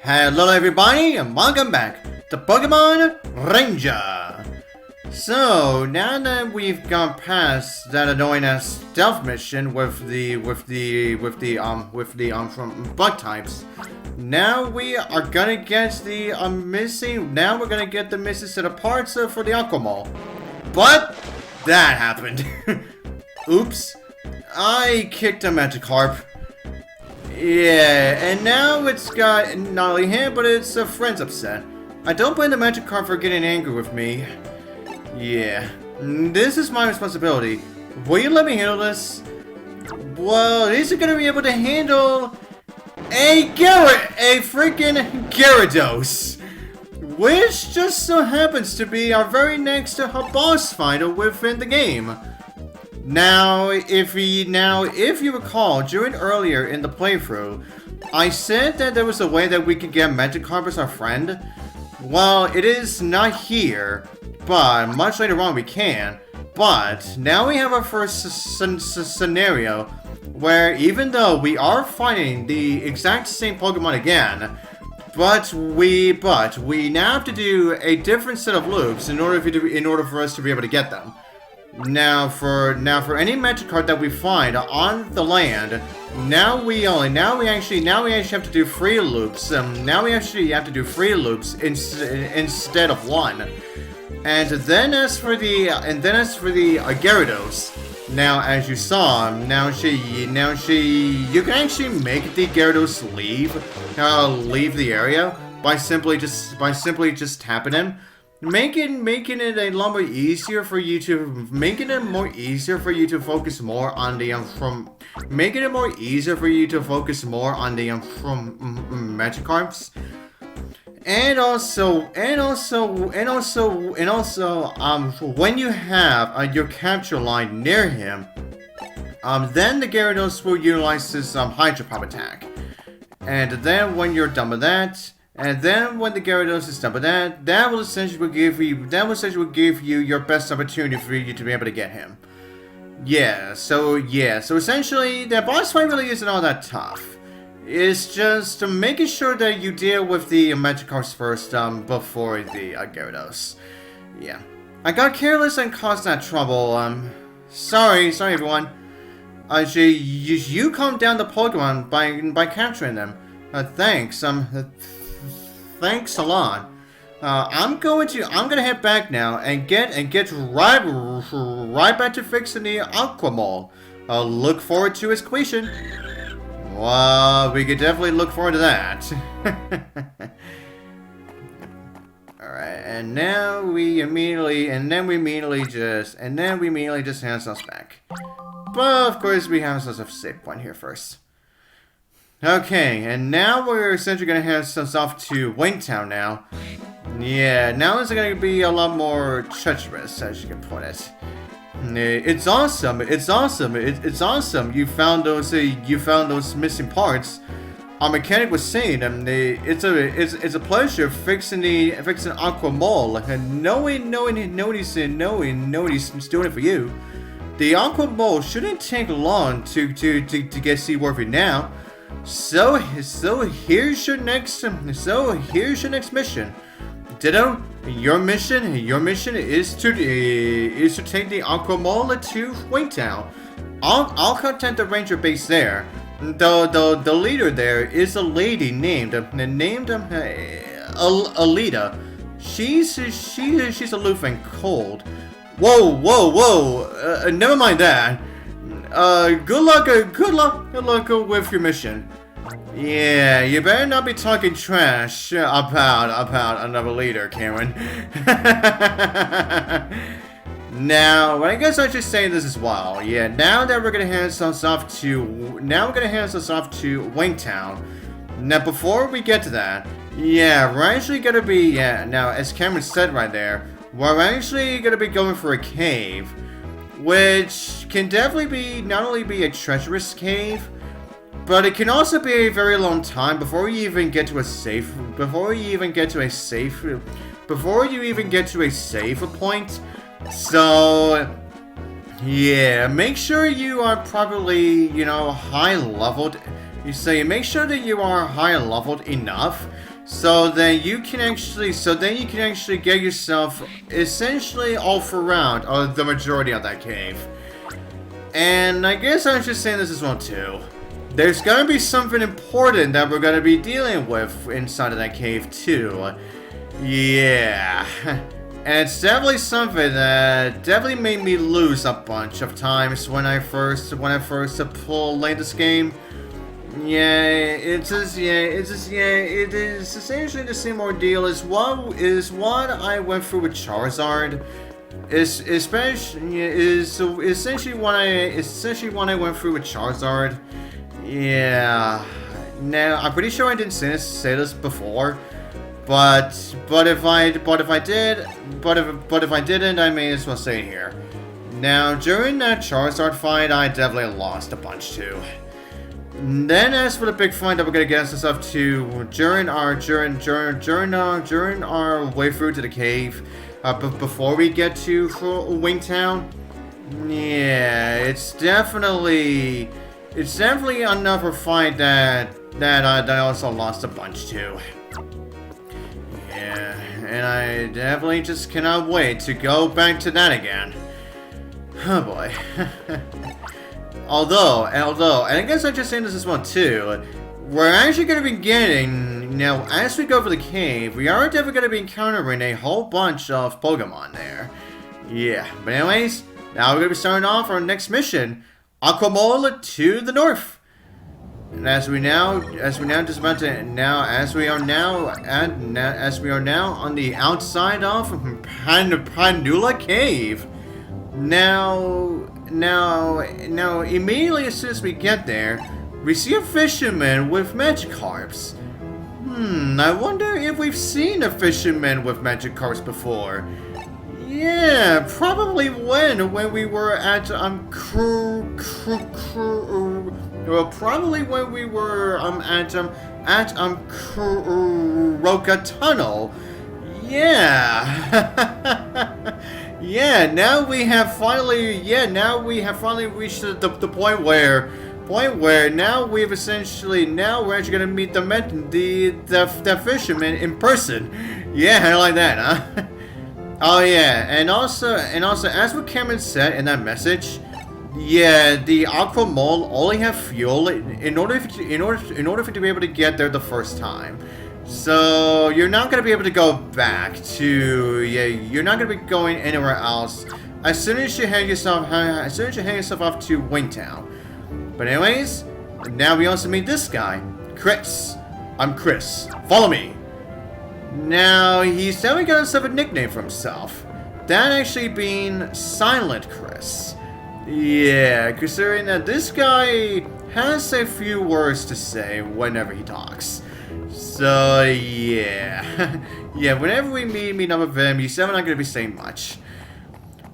Hello everybody and welcome back to Pokemon Ranger. So now that we've gone past that annoying ass stealth mission with the from bug types, now we are gonna get the missing set of parts for the Aquamole. But that happened. Oops. I kicked a Magikarp. Yeah, and now it's got not only him, but its friends upset. I don't blame the Magikarp for getting angry with me. Yeah, this is my responsibility. Will you let me handle this? Well, these are gonna be able to handle a freaking Gyarados, which just so happens to be our very next boss fight within the game. Now, if you recall, earlier in the playthrough, I said that there was a way that we could get Magikarp as our friend. Well, it is not here, but much later on we can. But now we have our first scenario where even though we are fighting the exact same Pokemon again, but we now have to do a different set of loops in order for us to be able to get them. Now for any Magikarp that we find on the land, now we actually have to do 3 loops. Now we actually have to do 3 loops instead of 1. And then as for the Gyarados, now as you saw, you can actually make the Gyarados leave the area by simply just tapping him. Making it a lot more easier for you to focus more on the Magikarps, and also when you have your capture line near him, then the Gyarados will utilize his Hydro Pop attack, and then when you're done with that. And then when the Gyarados is done with that, that will essentially give you your best opportunity for you to be able to get him. So essentially the boss fight really isn't all that tough. It's just making sure that you deal with the Magikarps first before the Gyarados. Yeah. I got careless and caused that trouble. Sorry everyone. You calmed down the Pokemon by capturing them. Thanks. Thanks a lot. I'm gonna head back now and get right back to fixing the Aquamole. Look forward to its completion. Well, we could definitely look forward to that. Alright, and now we immediately just hand ourselves back. But of course we have ourselves a save point here first. Okay, and now we're essentially going to hand ourselves off to Wintown now. Yeah, now it's going to be a lot more treacherous, as you can put it. It's awesome. You found those missing parts. Our mechanic was saying, it's a pleasure fixing Aquamole and knowing he's doing it for you. The Aquamole shouldn't take long to get seaworthy now. So here's your next mission. Ditto, your mission is to take the Aquamole to Wintown. I'll contact the ranger base there. The leader there is a lady named Elita. She's aloof and cold. Whoa! Never mind that. Good luck with your mission. Yeah, you better not be talking trash about another leader, Karen. Now, I guess I should say this as well. Yeah, now we're gonna hand ourselves off to Wintown. Now, before we get to that, yeah, we're actually gonna be now as Cameron said right there, we're actually gonna be going for a cave. Which can definitely not only be a treacherous cave, but it can also be a very long time before you even get to a safe point. So yeah, make sure you are properly, high leveled you make sure that you are high leveled enough so then you can actually get yourself essentially off around the majority of that cave. And I guess I was just saying this as well too. There's gonna be something important that we're gonna be dealing with inside of that cave too. Yeah. And it's definitely something that definitely made me lose a bunch of times when I first played this game. It is essentially the same ordeal as what I went through with Charizard. Is essentially what I went through with Charizard. Yeah. Now I'm pretty sure I didn't say this before, but if I didn't, I may as well say it here. Now during that Charizard fight, I definitely lost a bunch too. Then as for the big fight that we're gonna get ourselves to during our way through to the cave, but before we get to Wintown, yeah, it's definitely another fight that I also lost a bunch to. Yeah, and I definitely just cannot wait to go back to that again. Oh boy. Although, and I guess I'm just saying this as well too, we're actually going to be getting, now as we go for the cave, we are definitely going to be encountering a whole bunch of Pokemon there. Yeah, but anyways, now we're going to be starting off our next mission, Aquamole to the north. And as we are now on the outside of Panula Cave. Now, immediately as soon as we get there, we see a fisherman with Magikarps. I wonder if we've seen a fisherman with Magikarps before. Yeah, probably when we were at Roka Tunnel. Yeah. Yeah, now we have finally reached the point where now we're actually gonna meet the fisherman in person. Yeah, I like that, huh? Oh yeah, and also as what Cameron said in that message, yeah, the Aquamole only have fuel in order for it to be able to get there the first time. So you're not gonna be able to go back to you're not gonna be going anywhere else as soon as you hang yourself off to Wintown. But anyways, now we also meet this guy, Chris. I'm Chris. Follow me. Now he's definitely got himself a nickname for himself. That actually being Silent Chris. Yeah, considering that this guy has a few words to say whenever he talks. So yeah, yeah. Whenever we meet up with him, he's definitely not gonna be saying much.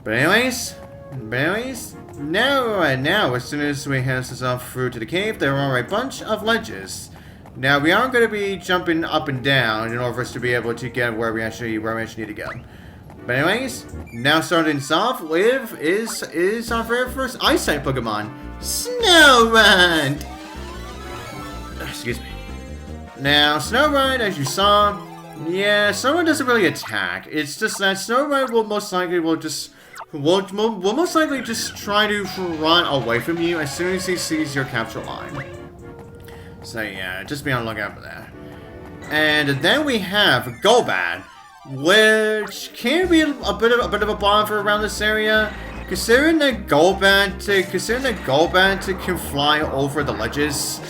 But anyways, now as soon as we head ourselves through to the cave, there are a bunch of ledges. Now we aren't gonna be jumping up and down in order for us to be able to get where we actually need to go. But anyways, now starting off with is our very first Ice type Pokemon, Snorunt. Excuse me. Now, Snorunt, as you saw, yeah, Snorunt doesn't really attack. It's just that Snorunt will most likely just try to run away from you as soon as he sees your capture line. So yeah, just be on the lookout for that. And then we have Golbat, which can be a bit of a bother around this area, considering that Golbat can fly over the ledges.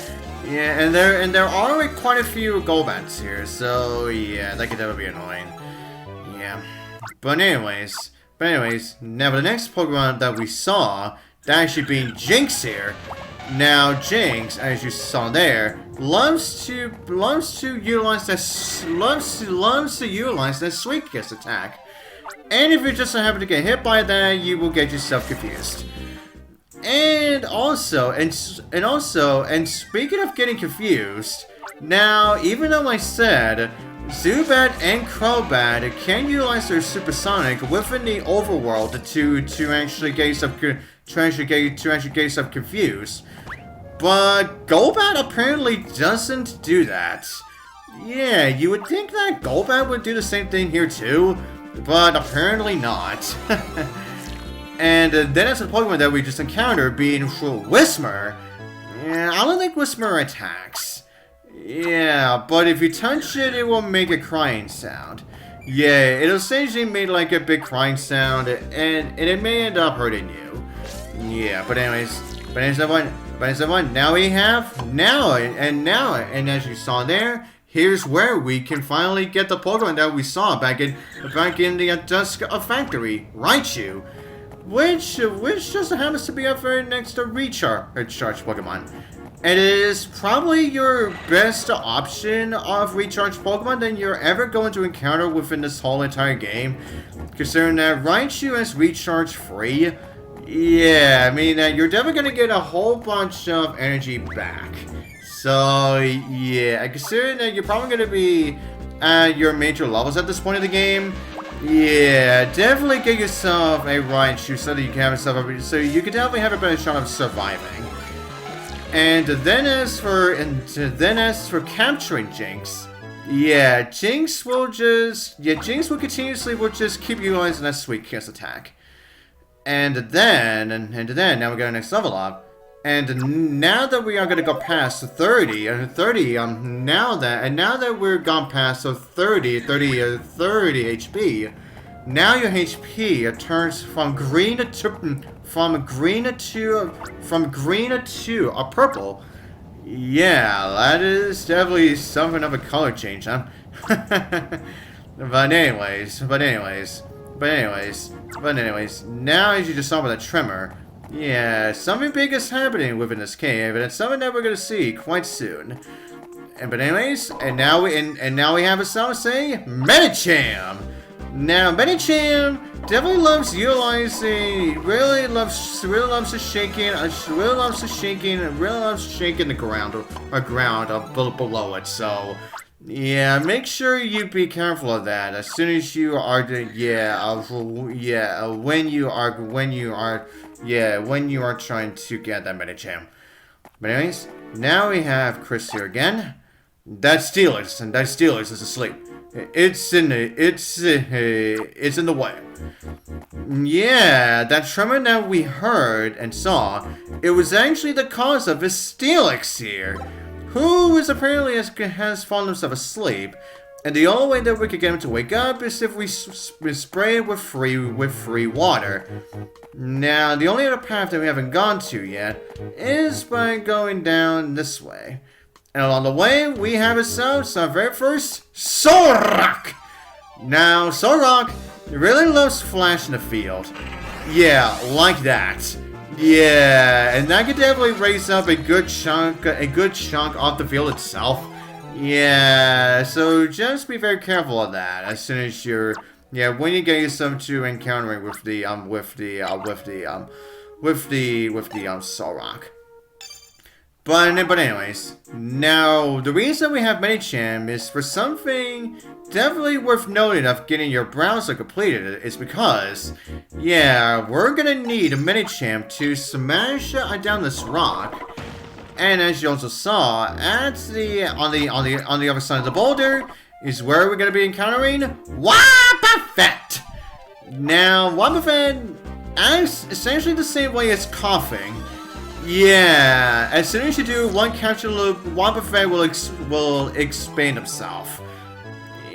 Yeah, and there are quite a few Golbats here, so yeah, that could definitely be annoying. Yeah, but anyways, now the next Pokemon that we saw, that actually being Jynx here. Now Jynx, as you saw there, loves to utilize that Sweet Kiss attack, and if you just so happen to get hit by that, you will get yourself confused. And speaking of getting confused, now even though I said Zubat and Crobat can utilize their Supersonic within the overworld to actually get yourself confused, But Golbat apparently doesn't do that. Yeah, you would think that Golbat would do the same thing here too, but apparently not. And then there's a Pokemon that we just encountered being Whismur. Yeah, I don't think Whismur attacks. Yeah, but if you touch it, it will make a crying sound. Yeah, it'll essentially make like a big crying sound, and it may end up hurting you. Yeah, but anyways, now we have, and as you saw there, here's where we can finally get the Pokemon that we saw back in the Dusk Factory, Raichu. Which just happens to be up very next to Recharge Pokemon. It is probably your best option of Recharge Pokemon that you're ever going to encounter within this whole entire game. Considering that Raichu is Recharge free. Yeah, I mean, you're definitely going to get a whole bunch of energy back. So, yeah, considering that you're probably going to be at your major levels at this point of the game. Yeah, definitely get yourself a Raichu so that you can have yourself so you can definitely have a better shot of surviving. And then as for capturing Jynx, Jynx will continuously just keep utilizing that Sweet Kiss attack. And then now we got our next level up. And now that we are gonna go past 30, now that we're gone past 30 HP, now your HP turns from green to a purple. Yeah, that is definitely something of a color change, huh? But anyways, now as you just saw with a tremor. Yeah, something big is happening within this cave, and it's something that we're gonna see quite soon. But anyways, and now we have a song saying Medicham. Now Medicham definitely loves utilizing, really loves shaking the ground below it. So yeah, make sure you be careful of that as soon as you are when you are trying to get that Medicham. But anyways, now we have Chris here again. That's Steelix, and that Steelix is asleep. It's in the way. Yeah, that tremor that we heard and saw, it was actually the cause of his Steelix here, who is apparently has fallen himself asleep. And the only way that we could get him to wake up is if we spray it with free water. Now, the only other path that we haven't gone to yet is by going down this way. And along the way, we have ourselves our very first Solrock. Now, Solrock really loves Flash in the field. Yeah, like that. Yeah, and that could definitely raise up a good chunk off the field itself. Yeah, so just be very careful of that as soon as you're, when you get yourself to encountering with the Solrock. But anyways, now the reason we have Medicham is for something definitely worth noting of getting your browser completed is because, we're gonna need a Medicham to smash down this rock. And as you also saw, on the other side of the boulder is where we're gonna be encountering Wobbuffet. Now, Wobbuffet acts essentially the same way as coughing. Yeah, as soon as you do one capture loop, Wobbuffet will expand himself.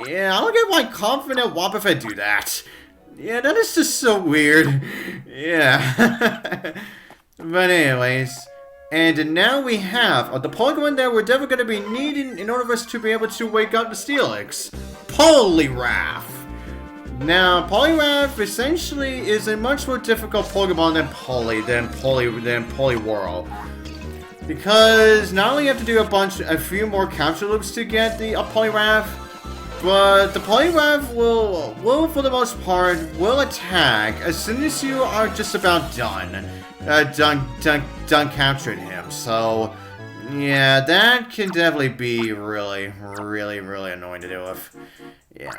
Yeah, I don't get why confident Wobbuffet do that. Yeah, that is just so weird. Yeah. But anyways. And now we have the Pokemon that we're definitely going to be needing in order for us to be able to wake up the Steelix. Poliwrath. Now, Poliwrath essentially is a much more difficult Pokemon than Poliwhirl. Because not only you have to do a few more capture loops to get the Poliwrath, but the Poliwrath will for the most part, will attack as soon as you are just about done capturing him. So, yeah, that can definitely be really annoying to deal with. Yeah.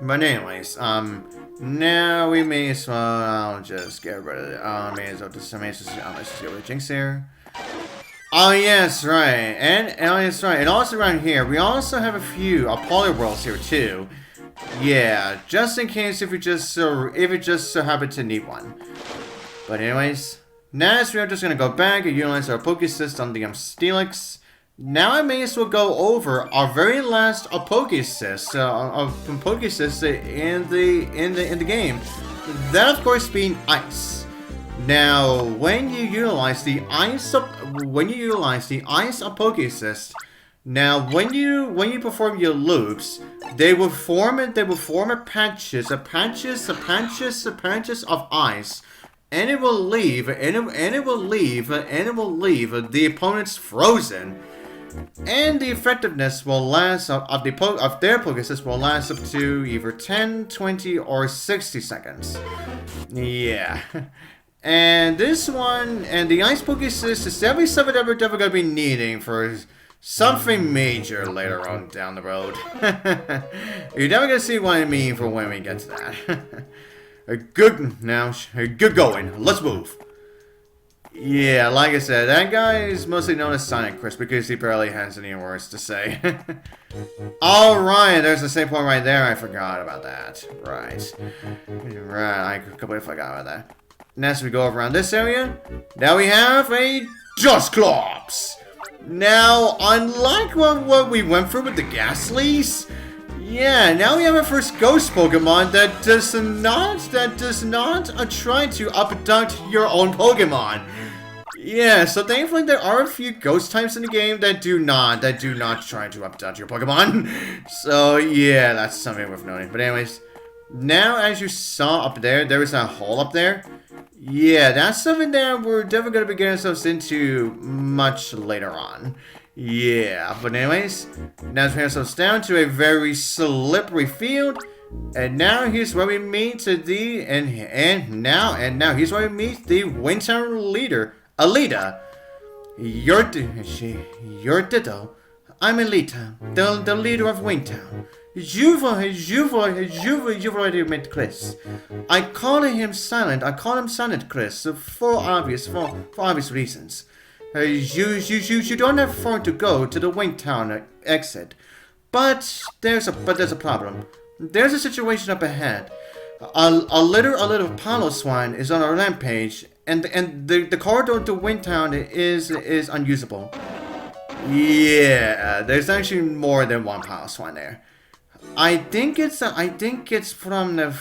But anyways, now we may as well just get rid of it. May as well just get rid of Jynx here. Oh yes, right. And oh yes, right. And also around here, we also have a few Poliwraths here too. Yeah, just in case if you just so happen to need one. But anyways, next we're just gonna go back and utilize our Pokésist on the Steelix. Now I may as well go over our very last Pokésist in the game. That of course being Ice. Now, when you utilize the Ice Pokésist, now when you perform your loops, they will form patches of ice, and it will leave the opponents frozen. And the effectiveness will last of their Pokésist will last up to either 10, 20, or 60 seconds. Yeah. And this one, and the Ice Pokésist is definitely something that we're definitely going to be needing for something major later on down the road. You're definitely going to see what I mean for when we get to that. Good going. Let's move. Yeah, like I said, that guy is mostly known as Sonic Chris because he barely has any words to say. Alright, there's the same point right there. I forgot about that. Right, I completely forgot about that. Next we go around this area. Now we have a Dusclops. Now, unlike what we went through with the Ghastlies, yeah, now we have our first ghost Pokemon that does not try to abduct your own Pokemon. Yeah, so thankfully there are a few ghost types in the game that do not try to abduct your Pokemon. So yeah, that's something worth noting. But anyways, now as you saw up there, there is a hole up there. Yeah, that's something that we're definitely going to be getting ourselves into much later on. Yeah, but anyways, now we have ourselves down to a very slippery field, and now here's where we meet the now here's where we meet the Wintown leader, Elita. You're Ditto. I'm Elita, the leader of Wintown. You've already met Chris. I call him Silent Chris for obvious reasons. You don't have far to go to the Wintown exit, but there's a problem. There's a situation up ahead. A little Piloswine is on our rampage, and the corridor to Wintown is unusable. Yeah, there's actually more than one Piloswine there. I think it's from the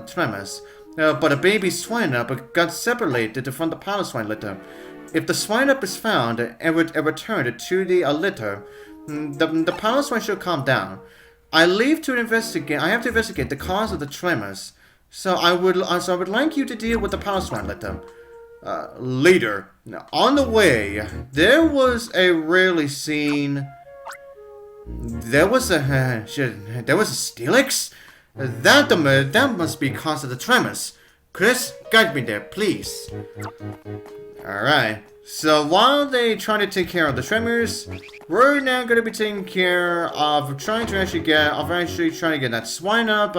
tremors, but a baby Swinub got separated from the Piloswine litter. If the Swinub is found and returned to the litter, the Piloswine should calm down. I have to investigate the cause of the tremors. So I would like you to deal with the Piloswine litter. Leader, on the way, there was a rarely seen. There was a Steelix? That must be cause of the tremors. Chris, guide me there, please. Alright, so while they try to take care of the tremors, we're now going to be taking care of trying to get that Swinub,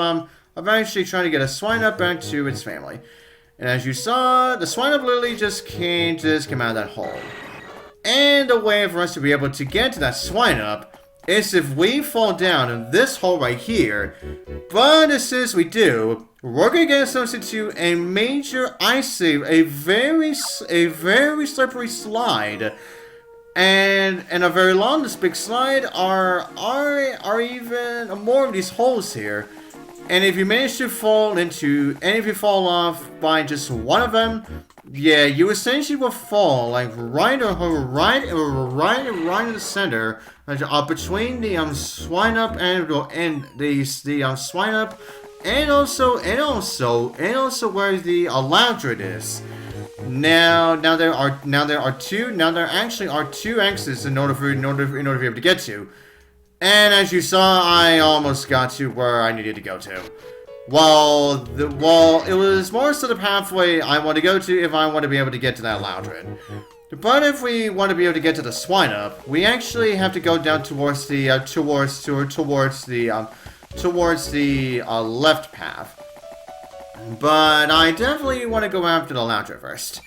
trying to get a Swinub back to its family. And as you saw, the Swinub literally just came out of that hole. And the way for us to be able to get to that Swinub is if we fall down in this hole right here. But as soon as we do, we're gonna get ourselves into a major ice save, a very slippery slide, and a very long. This big slide are even more of these holes here. And if you manage to fall into, and if you fall off by just one of them, yeah, you essentially will fall like right in the center, between the Swinub and the Swinub, and also where the Loudred is. Now there actually are two exits in order to be able to get to. And as you saw, I almost got to where I needed to go to. Well, it was more so the pathway I want to go to if I want to be able to get to that Loudred. But if we want to be able to get to the Swinub, we actually have to go down towards the left path. But I definitely want to go after the Loudred first.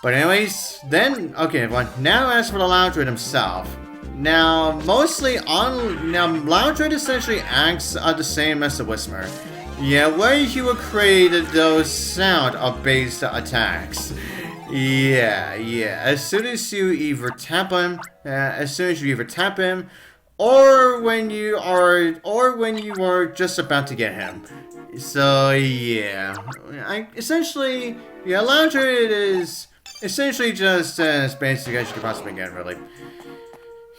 But anyways, then, okay, but now as for the Loudred himself. Now, Loudred essentially acts the same as the Whismur. Yeah, where he will create those sound-based attacks. Yeah. As soon as you either tap him, or when you are just about to get him. So yeah, Loudred is essentially just as basic as you could possibly get, really.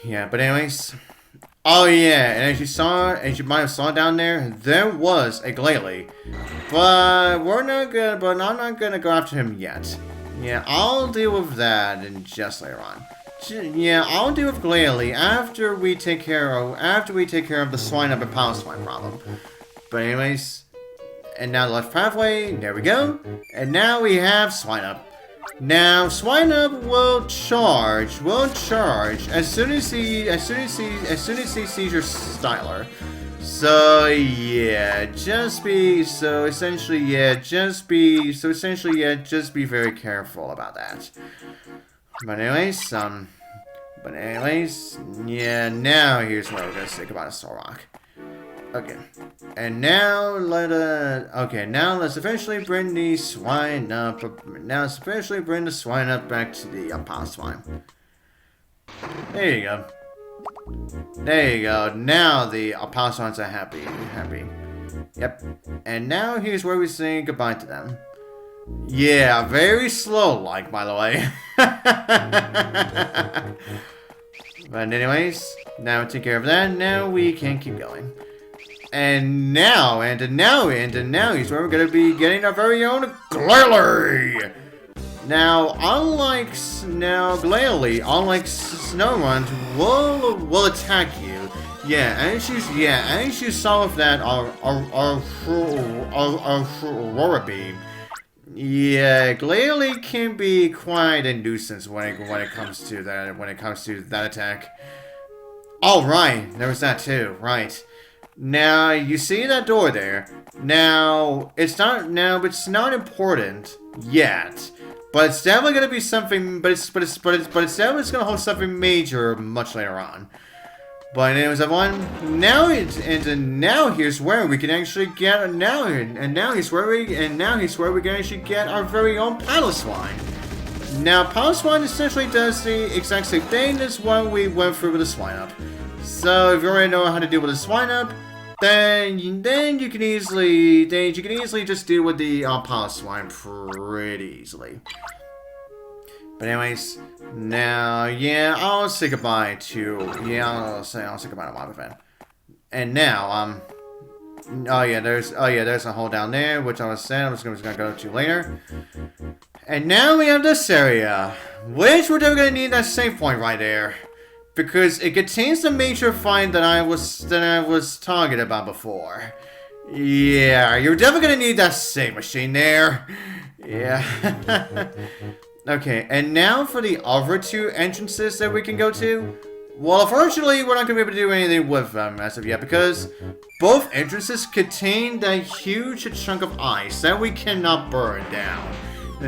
Yeah, but anyways. Oh yeah, and as you might have saw down there was a Glalie. But I'm not gonna go after him yet. Yeah, I'll deal with that in just later on. Yeah, I'll deal with Glalie after we take care of the Swinub and Piloswine problem. But anyways, and now the left pathway, there we go. And now we have Swinub. Now Swinub will charge as soon as he sees your Styler. So yeah, just be very careful about that. But anyways, yeah, now here's where we're gonna say goodbye to Solrock. Okay, and now let's eventually bring the Swinub. Now let's eventually bring the Swinub back to the Piloswine. There you go. There you go. Now the Piloswines are happy. Yep. And now here's where we say goodbye to them. Yeah, very slow, like, by the way. But anyways, now we take care of that. Now we can keep going. And now here's where we're gonna be getting our very own Glalie. Now, Glalie, unlike Snorunt, will attack you. Yeah, and you saw with that Aurora Beam. Yeah, Glalie can be quite a nuisance when it comes to that attack. Oh right, there was that too. Right. Now you see that door there. Now it's not important yet. But it's definitely gonna be something. But it's definitely gonna hold something major much later on. But anyways, everyone. Now here's where we can actually get. Now here's where we can actually get our very own Piloswine. Now Piloswine essentially does the exact same thing as what we went through with the Swinub. So if you already know how to deal with the Swinub, then you can easily just deal with the Piloswine pretty easily. But anyways, now yeah, I'll say goodbye to Wobbuffet. And now there's a hole down there which I'm just gonna go to later. And now we have this area, which we're definitely gonna need that save point right there. Because it contains the major find that I was talking about before. Yeah, you're definitely gonna need that save machine there. Yeah. Okay, and now for the other two entrances that we can go to. Well, unfortunately, we're not gonna be able to do anything with them as of yet because both entrances contain that huge chunk of ice that we cannot burn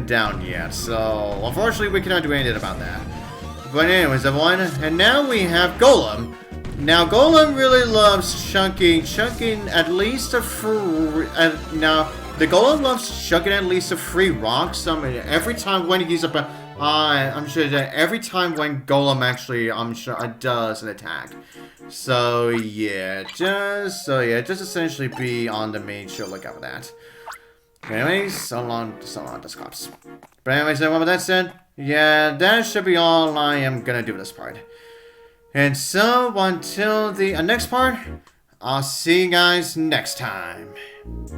down yet. So, unfortunately, we cannot do anything about that. But anyways, everyone, and now we have Golem. Now, Golem really loves chunking at least a free... the Golem loves chunking at least a free rocks. Every time when he's up, I'm sure that every time when Golem actually, does an attack. So yeah, just essentially be on the main show lookout for that. Anyways, so long, Dusclops. But anyways, everyone, with that said, yeah, that should be all I am gonna do with this part. And so, until the next part, I'll see you guys next time.